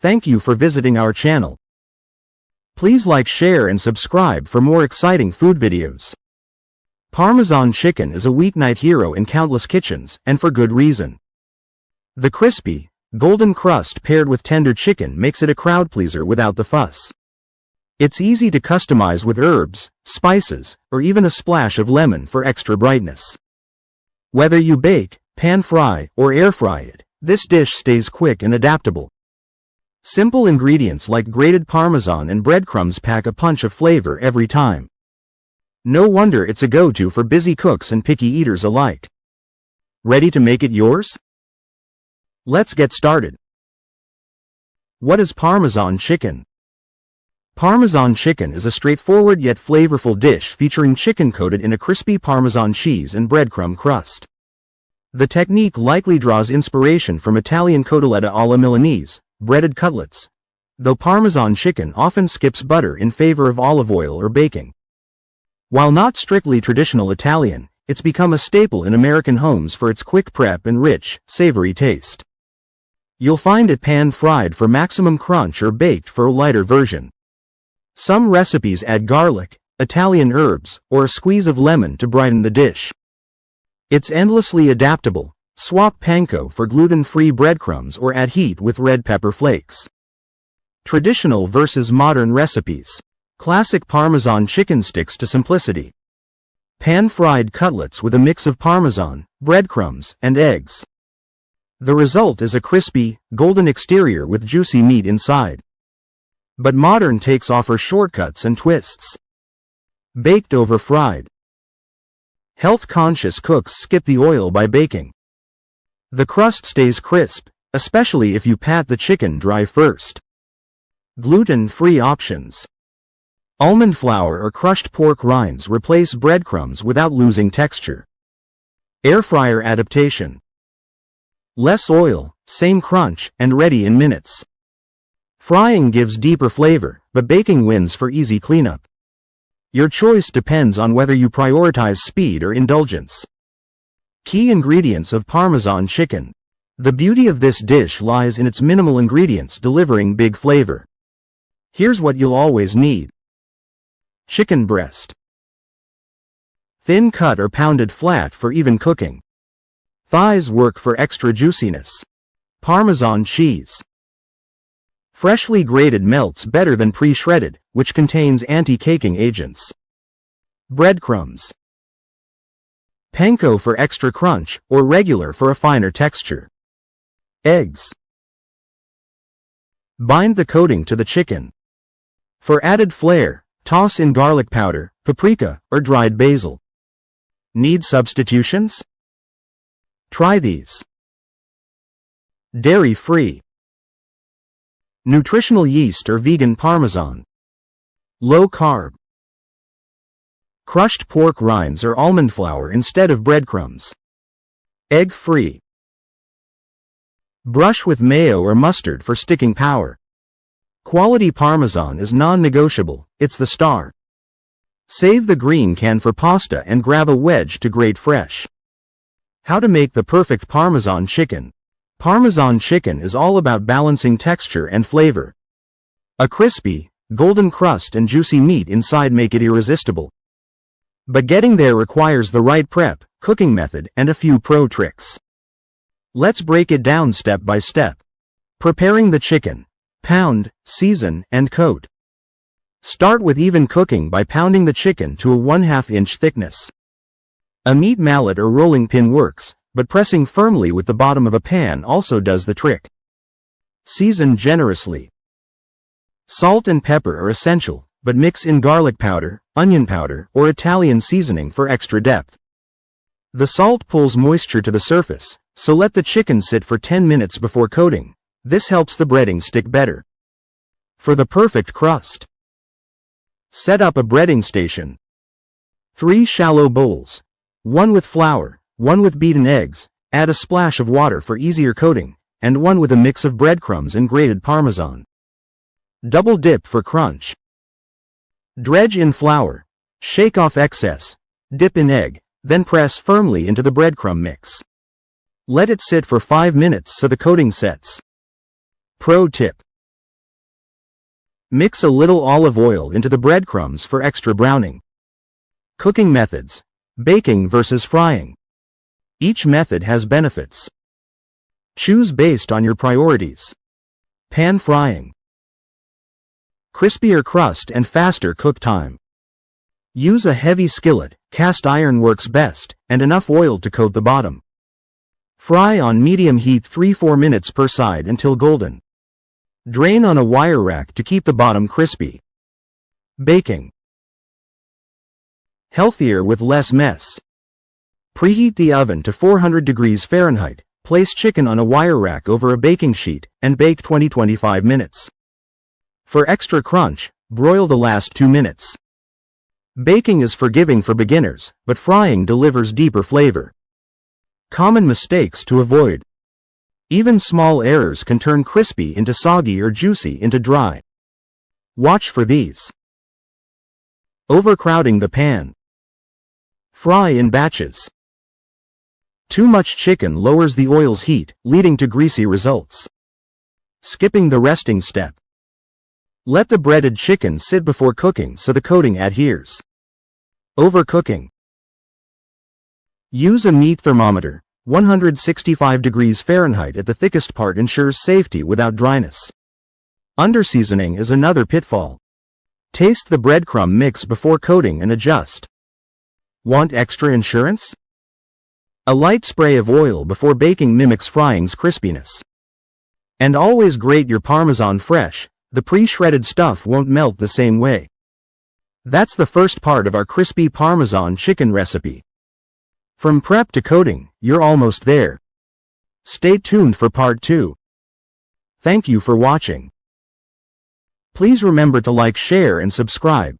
Thank you for visiting our channel. Please like, share and subscribe for more exciting food videos. Parmesan chicken is a weeknight hero in countless kitchens, and for good reason. The crispy, golden crust paired with tender chicken makes it a crowd pleaser without the fuss. It's easy to customize with herbs, spices, or even a splash of lemon for extra brightness. Whether you bake, pan fry, or air fry it, this dish stays quick and adaptable. Simple ingredients like grated Parmesan and breadcrumbs pack a punch of flavor every time. No wonder it's a go-to for busy cooks and picky eaters alike. Ready to make it yours? Let's get started. What is Parmesan chicken? Parmesan chicken is a straightforward yet flavorful dish featuring chicken coated in a crispy Parmesan cheese and breadcrumb crust. The technique likely draws inspiration from Italian cotoletta alla Milanese, breaded cutlets, though Parmesan chicken often skips butter in favor of olive oil or baking. While not strictly traditional Italian, it's become a staple in American homes for its quick prep and rich, savory taste. You'll find it pan-fried for maximum crunch or baked for a lighter version. Some recipes add garlic, Italian herbs, or a squeeze of lemon to brighten the dish. It's endlessly adaptable. Swap panko for gluten-free breadcrumbs or add heat with red pepper flakes. Traditional versus modern recipes. Classic Parmesan chicken sticks to simplicity. Pan-fried cutlets with a mix of Parmesan, breadcrumbs, and eggs. The result is a crispy, golden exterior with juicy meat inside. But modern takes offer shortcuts and twists. Baked over fried. Health-conscious cooks skip the oil by baking. The crust stays crisp, especially if you pat the chicken dry first. Gluten-free options. Almond flour or crushed pork rinds replace breadcrumbs without losing texture. Air fryer adaptation. Less oil, same crunch, and ready in minutes. Frying gives deeper flavor, but baking wins for easy cleanup. Your choice depends on whether you prioritize speed or indulgence. Key ingredients of Parmesan chicken. The beauty of this dish lies in its minimal ingredients delivering big flavor. Here's what you'll always need. Chicken breast. Thin cut or pounded flat for even cooking. Thighs work for extra juiciness. Parmesan cheese. Freshly grated melts better than pre-shredded, which contains anti-caking agents. Breadcrumbs. Panko for extra crunch, or regular for a finer texture. Eggs. Bind the coating to the chicken. For added flair, toss in garlic powder, paprika, or dried basil. Need substitutions? Try these. Dairy-free. Nutritional yeast or vegan Parmesan. Low carb. Crushed pork rinds or almond flour instead of breadcrumbs. Egg-free. Brush with mayo or mustard for sticking power. Quality Parmesan is non-negotiable, it's the star. Save the green can for pasta and grab a wedge to grate fresh. How to make the perfect Parmesan chicken. Parmesan chicken is all about balancing texture and flavor. A crispy, golden crust and juicy meat inside make it irresistible. But getting there requires the right prep, cooking method, and a few pro tricks. Let's break it down step by step. Preparing the chicken. Pound, season, and coat. Start with even cooking by pounding the chicken to a 1/2 inch thickness. A meat mallet or rolling pin works, but pressing firmly with the bottom of a pan also does the trick. Season generously. Salt and pepper are essential, but mix in garlic powder, onion powder, or Italian seasoning for extra depth. The salt pulls moisture to the surface, so let the chicken sit for 10 minutes before coating. This helps the breading stick better. For the perfect crust. Set up a breading station. 3 shallow bowls. 1 with flour, 1 with beaten eggs, add a splash of water for easier coating, and 1 with a mix of breadcrumbs and grated Parmesan. Double dip for crunch. Dredge in flour. Shake off excess. Dip in egg, then press firmly into the breadcrumb mix. Let it sit for 5 minutes so the coating sets. Pro tip. Mix a little olive oil into the breadcrumbs for extra browning. Cooking methods: baking versus frying. Each method has benefits. Choose based on your priorities. Pan frying. Crispier crust and faster cook time. Use a heavy skillet, cast iron works best, and enough oil to coat the bottom. Fry on medium heat 3-4 minutes per side until golden. Drain on a wire rack to keep the bottom crispy. Baking. Healthier with less mess. Preheat the oven to 400 degrees Fahrenheit, place chicken on a wire rack over a baking sheet, and bake 20-25 minutes. For extra crunch, broil the last 2 minutes. Baking is forgiving for beginners, but frying delivers deeper flavor. Common mistakes to avoid. Even small errors can turn crispy into soggy or juicy into dry. Watch for these. Overcrowding the pan. Fry in batches. Too much chicken lowers the oil's heat, leading to greasy results. Skipping the resting step. Let the breaded chicken sit before cooking so the coating adheres. Overcooking. Use a meat thermometer. 165 degrees Fahrenheit at the thickest part ensures safety without dryness. Underseasoning is another pitfall. Taste the breadcrumb mix before coating and adjust. Want extra insurance? A light spray of oil before baking mimics frying's crispiness. And always grate your Parmesan fresh, the pre-shredded stuff won't melt the same way. That's the first part of our crispy Parmesan chicken recipe. From prep to coating, you're almost there. Stay tuned for part 2. Thank you for watching. Please remember to like, share, and subscribe.